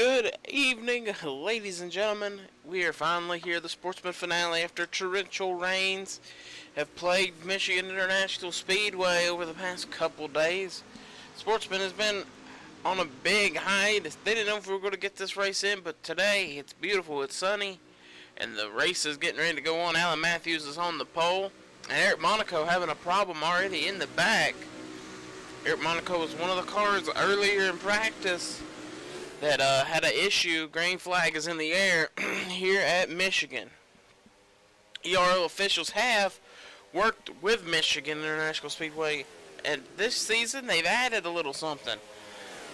Good evening, ladies and gentlemen. We are finally here, the Sportsman finale, after torrential rains have plagued Michigan International Speedway over the past couple days. Sportsman has been on a big hiatus. They didn't know if we were going to get this race in, but today it's beautiful, it's sunny, and the race is getting ready to go on. Alan Matthews is on the pole, and Eric Monaco having a problem already in the back. Eric Monaco was one of the cars earlier in practice that had an issue. Green flag is in the air here at Michigan. ERL officials have worked with Michigan International Speedway, and this season they've added a little something.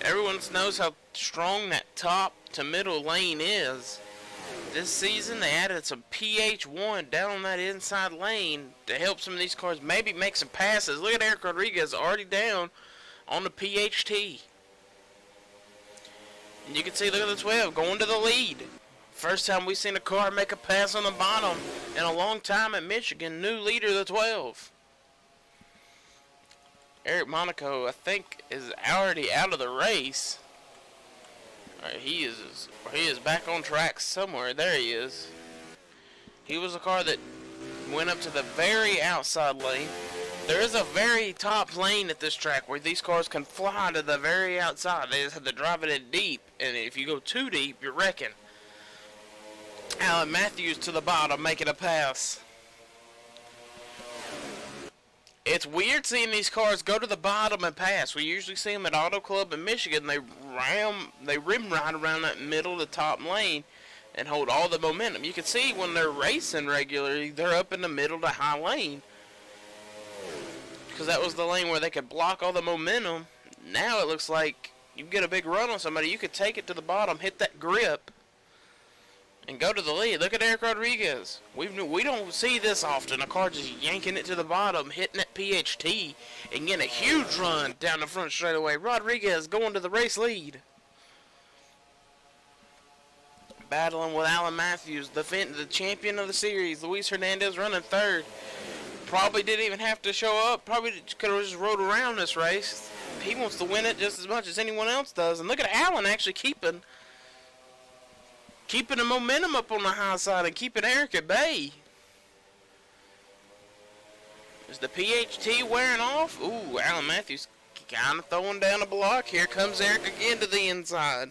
Everyone knows how strong that top to middle lane is. This season they added some PH1 down on that inside lane to help some of these cars maybe make some passes. Look at Eric Rodriguez already down on the PHT. And you can see, look at the 12 going to the lead. First time we've seen a car make a pass on the bottom in a long time at Michigan. New leader, the 12. Eric Monaco, I think, is already out of the race. Alright, he is back on track somewhere. There he is. He was a car that went up to the very outside lane. There is a very top lane at this track where these cars can fly to the very outside. They just have to drive it in deep, and if you go too deep, you're wrecking. Alan Matthews to the bottom, making a pass. It's weird seeing these cars go to the bottom and pass. We usually see them at Auto Club in Michigan. They rim ride around that middle to top lane and hold all the momentum. You can see when they're racing regularly, they're up in the middle to high lane, because that was the lane where they could block all the momentum. Now it looks like you get a big run on somebody, you could take it to the bottom, hit that grip, and go to the lead. Look at Eric Rodriguez. We don't see this often. A car just yanking it to the bottom, hitting that PHT, and getting a huge run down the front straightaway. Rodriguez going to the race lead. Battling with Alan Matthews, the champion of the series. Luis Hernandez running third. Probably didn't even have to show up. Probably could have just rode around this race. He wants to win it just as much as anyone else does. And look at Alan actually keeping the momentum up on the high side and keeping Eric at bay. Is the PHT wearing off? Ooh, Alan Matthews kind of throwing down a block. Here comes Eric again to the inside.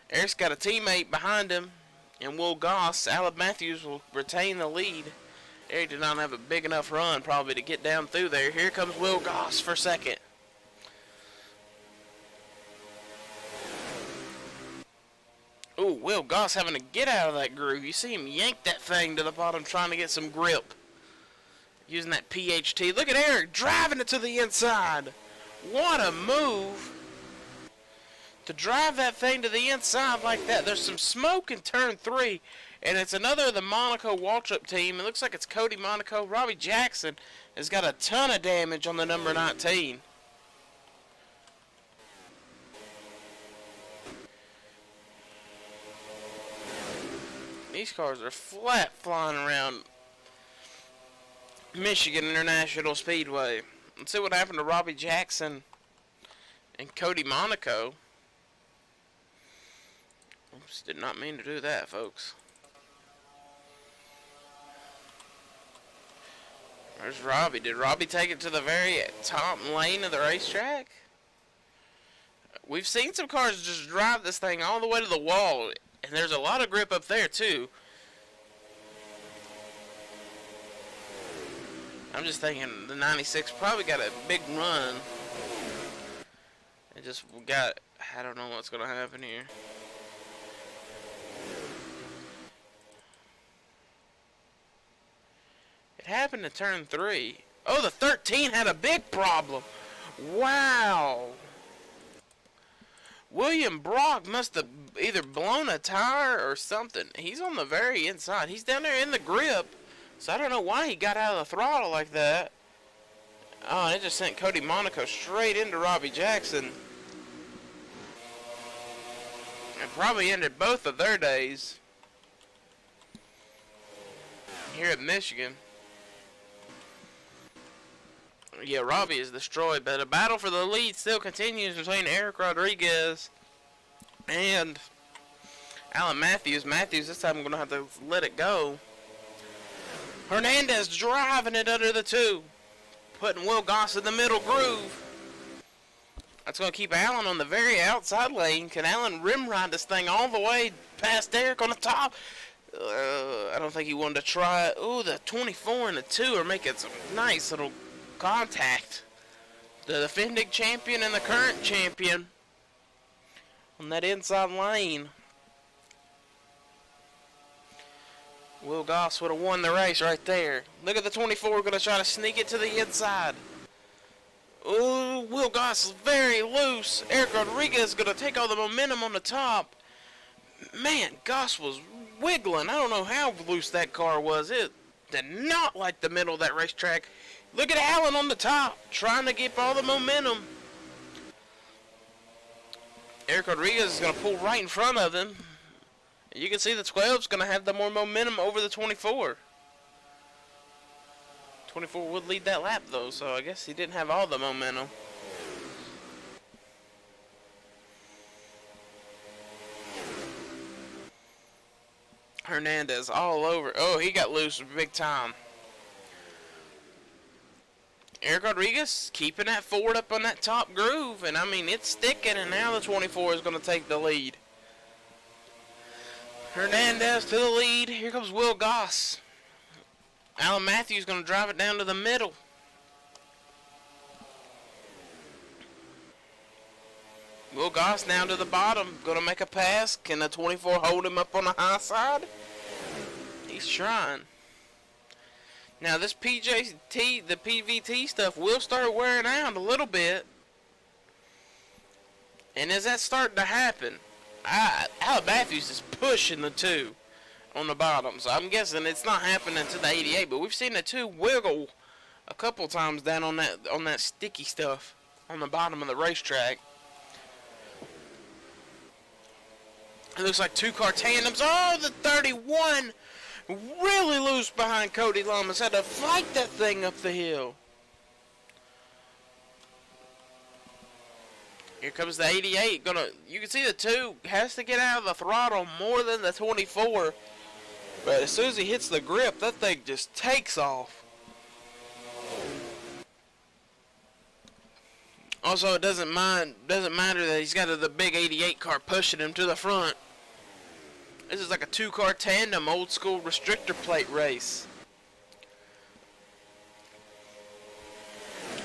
Eric's got a teammate behind him, and Will Goss. Alan Matthews will retain the lead. Eric did not have a big enough run probably to get down through there. Here comes Will Goss for second. Ooh, Will Goss having to get out of that groove. You see him yank that thing to the bottom trying to get some grip. Using that PHT. Look at Eric driving it to the inside. What a move to drive that thing to the inside like that. There's some smoke in turn 3. And it's another of the Monaco Waltrip team. It looks like it's Cody Monaco. Robbie Jackson has got a ton of damage on the number 19. These cars are flat flying around Michigan International Speedway. Let's see what happened to Robbie Jackson and Cody Monaco. Oops, did not mean to do that, folks. There's Robbie. Did Robbie take it to the very top lane of the racetrack? We've seen some cars just drive this thing all the way to the wall, and there's a lot of grip up there too. I'm just thinking the 96 probably got a big run. It just got, I don't know what's going to happen here. It happened to turn 3. Oh, the 13 had a big problem. Wow. William Brock must have either blown a tire or something. He's on the very inside. He's down there in the grip. So I don't know why he got out of the throttle like that. Oh, and it just sent Cody Monaco straight into Robbie Jackson. And probably ended both of their days here at Michigan. Yeah, Robbie is destroyed, but a battle for the lead still continues between Eric Rodriguez And Alan Matthews, this time I'm going to have to let it go. Hernandez driving it under the 2. Putting Will Goss in the middle groove. That's going to keep Allen on the very outside lane. Can Allen rim ride this thing all the way past Derek on the top? I don't think he wanted to try it. Ooh, the 24 and the 2 are making some nice little contact. The defending champion and the current champion on that inside lane. Will Goss would have won the race right there. Look at the 24 going to try to sneak it to the inside. Ooh, Will Goss is very loose. Eric Rodriguez is going to take all the momentum on the top. Man, Goss was wiggling. I don't know how loose that car was. It did not like the middle of that racetrack. Look at Allen on the top, trying to get all the momentum. Eric Rodriguez is going to pull right in front of him. You can see the 12 is going to have the more momentum over the 24. 24 would lead that lap though, so I guess he didn't have all the momentum. Hernandez all over. Oh, he got loose big time. Eric Rodriguez keeping that Ford up on that top groove, and I mean it's sticking, and now the 24 is going to take the lead. Hernandez to the lead. Here comes Will Goss. Alan Matthews going to drive it down to the middle. Will Goss down to the bottom. Going to make a pass. Can the 24 hold him up on the high side? He's trying. Now this PJT, the PVT stuff will start wearing out a little bit. And as that's starting to happen, Alan Matthews is pushing the 2 on the bottom. So I'm guessing it's not happening to the 88, but we've seen the 2 wiggle a couple times down on that sticky stuff on the bottom of the racetrack. It looks like 2-car tandems. Oh, the 31 really loose behind Cody Lamas. Had to fight that thing up the hill. Here comes the 88. You can see the 2 has to get out of the throttle more than the 24. But as soon as he hits the grip, that thing just takes off. Also, it doesn't matter that he's got the big 88 car pushing him to the front. This is like a 2-car tandem, old school restrictor plate race.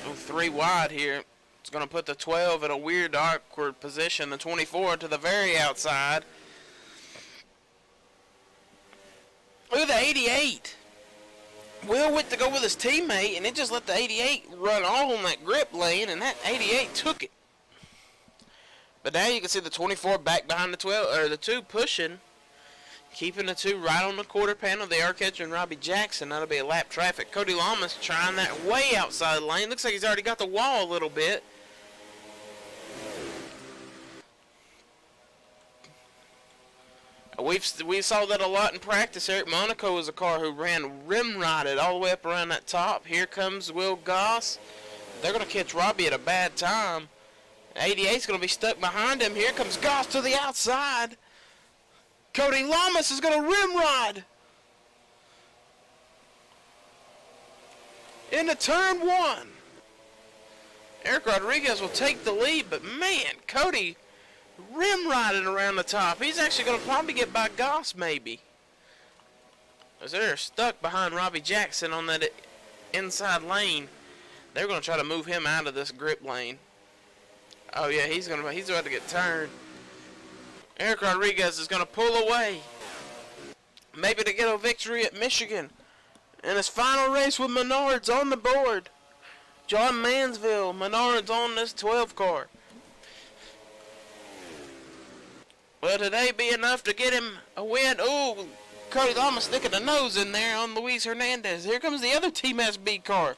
Oh, 3 wide here. It's going to put the 12 in a weird, awkward position. The 24 to the very outside. Look at the 88. Will went to go with his teammate, and it just let the 88 run all on that grip lane, and that 88 took it. But now you can see the 24 back behind the 12 or the 2 pushing, keeping the 2 right on the quarter panel. They are catching Robbie Jackson. That'll be a lap traffic. Cody Lamas trying that way outside lane. Looks like he's already got the wall a little bit. We saw that a lot in practice. Eric Monaco was a car who ran rim-righted all the way up around that top. Here comes Will Goss. They're going to catch Robbie at a bad time. 88's going to be stuck behind him. Here comes Goss to the outside. Cody Lamas is going to rim-ride into turn 1. Eric Rodriguez will take the lead, but man, Cody rim riding around the top. He's actually going to probably get by Goss, maybe. As they're stuck behind Robbie Jackson on that inside lane. They're going to try to move him out of this grip lane. Oh yeah, he's about to get turned. Eric Rodriguez is going to pull away. Maybe to get a victory at Michigan. And his final race with Menards on the board. John Mansville, Menards on this 12 car. Will today be enough to get him a win? Ooh, Cody Lamas sticking the nose in there on Luis Hernandez. Here comes the other Team SB car.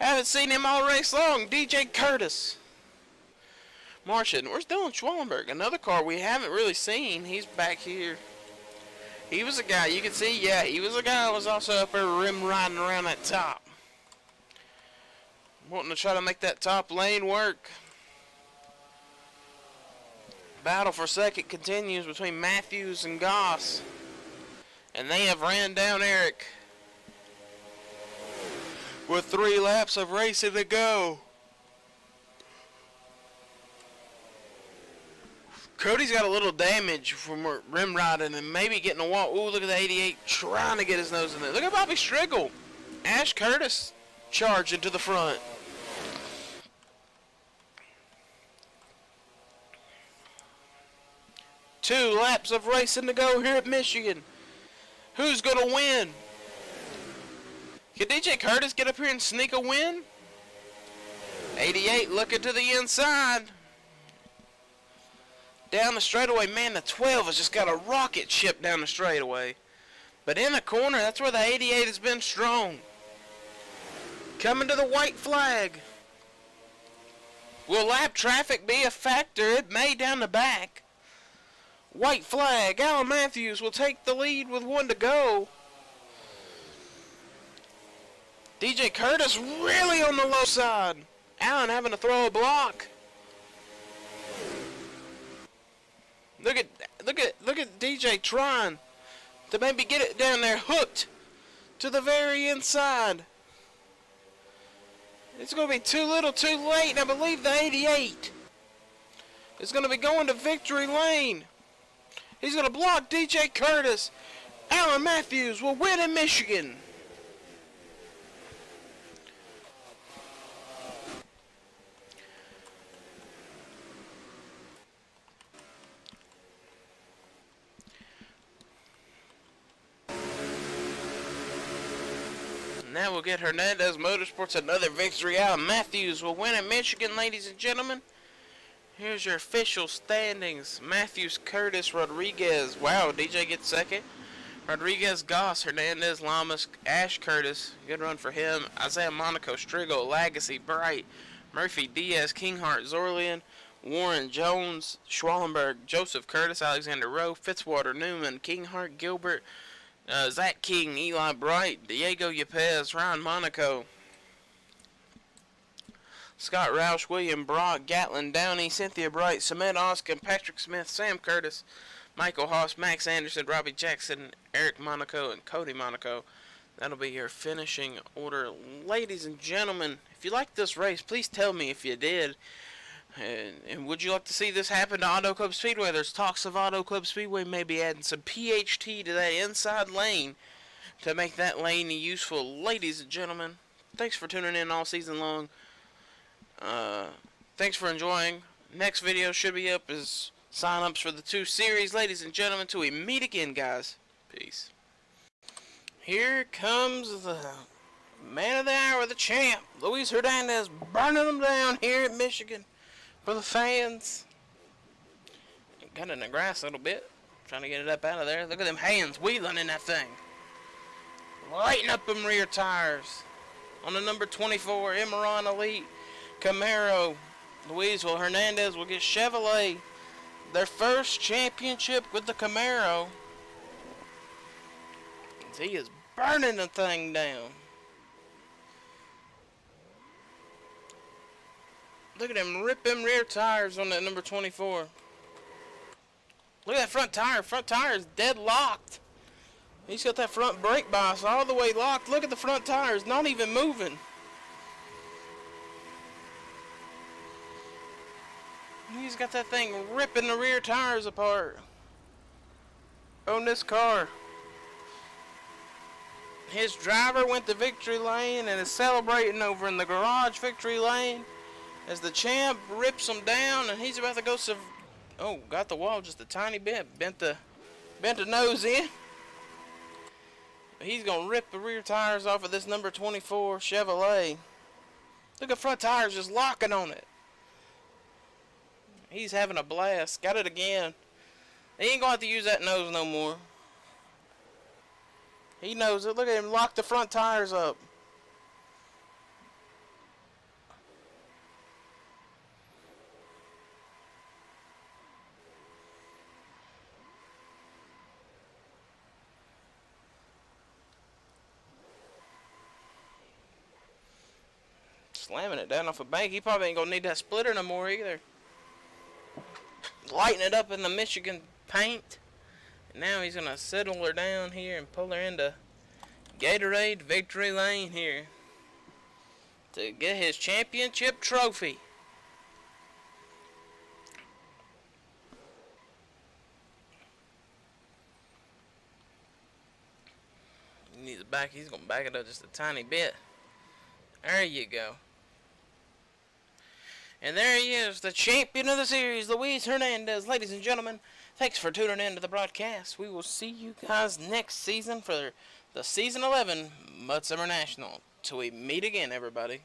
I haven't seen him all race long. DJ Curtis. Martian. Where's Dylan Schwallenberg? Another car we haven't really seen. He's back here. He was a guy, you can see, yeah, he was a guy that was also up there rim riding around that top. Wanting to try to make that top lane work. Battle for second continues between Matthews and Goss. And they have ran down Eric with 3 laps of racing to go. Cody's got a little damage from rim riding and maybe getting a wall. Ooh, look at the 88 trying to get his nose in there. Look at Bobby Striggle. Ash Curtis charging to the front. Two laps of racing to go here at Michigan. Who's going to win? Can DJ Curtis get up here and sneak a win? 88 looking to the inside. Down the straightaway, man, the 12 has just got a rocket ship down the straightaway. But in the corner, that's where the 88 has been strong. Coming to the white flag. Will lap traffic be a factor? It may down the back. White flag. Alan Matthews will take the lead with 1 to go. DJ Curtis really on the low side. Alan having to throw a block. Look at DJ trying to maybe get it down there hooked to the very inside. It's going to be too little too late, and I believe the 88 is going to be going to victory lane. He's going to block DJ Curtis. Alan Matthews will win in Michigan. Now we'll get Hernandez Motorsports another victory. Alan Matthews will win at Michigan, ladies and gentlemen. Here's your official standings. Matthews, Curtis, Rodriguez. Wow, DJ gets second. Rodriguez, Goss, Hernandez, Lamas, Ash Curtis. Good run for him. Isaiah Monaco, Strigo, Lagacy, Bright, Murphy, Diaz, Kinghart, Zorlian, Warren, Jones, Schwallenberg, Joseph Curtis, Alexander Rowe, Fitzwater, Newman, Kinghart, Gilbert, Zach King, Eli Bright, Diego Yepes, Ryan Monaco, Scott Roush, William Brock, Gatlin Downey, Cynthia Bright, Samet Oskin, Patrick Smith, Sam Curtis, Michael Haas, Max Anderson, Robbie Jackson, Eric Monaco, and Cody Monaco. That'll be your finishing order. Ladies and gentlemen, if you liked this race, please tell me if you did. And would you like to see this happen to Auto Club Speedway? There's talks of Auto Club Speedway maybe adding some PHT to that inside lane to make that lane useful. Ladies and gentlemen, thanks for tuning in all season long. Thanks for enjoying. Next video should be up as sign-ups for the 2 series. Ladies and gentlemen, till we meet again, guys. Peace. Here comes the man of the hour, the champ, Luis Hernandez, burning them down here at Michigan. For the fans. Got in the grass a little bit. Trying to get it up out of there. Look at them hands wheeling in that thing. Lighting up them rear tires. On the number 24, Emeron Elite Camaro. Louisville Hernandez will get Chevrolet their first championship with the Camaro. He is burning the thing down. Look at him rip them rear tires on that number 24. Look at that front tire. Front tire is dead locked. He's got that front brake bias all the way locked. Look at the front tires, not even moving. He's got that thing ripping the rear tires apart on this car. His driver went to victory lane and is celebrating over in the garage victory lane. As the champ rips him down, and he's about to go. Oh, got the wall just a tiny bit. Bent the nose in. He's gonna rip the rear tires off of this number 24 Chevrolet. Look at front tires just locking on it. He's having a blast. Got it again. He ain't gonna have to use that nose no more. He knows it. Look at him lock the front tires up. Slamming it down off a bank. He probably ain't gonna need that splitter no more either. lighting it up in the Michigan paint. And now he's going to settle her down here and pull her into Gatorade Victory Lane here to get his championship trophy. He needs to back. He's going to back it up just a tiny bit. There you go. And there he is, the champion of the series, Luis Hernandez. Ladies and gentlemen, thanks for tuning in to the broadcast. We will see you guys next season for the Season 11 Mud Summer National. Till we meet again, everybody.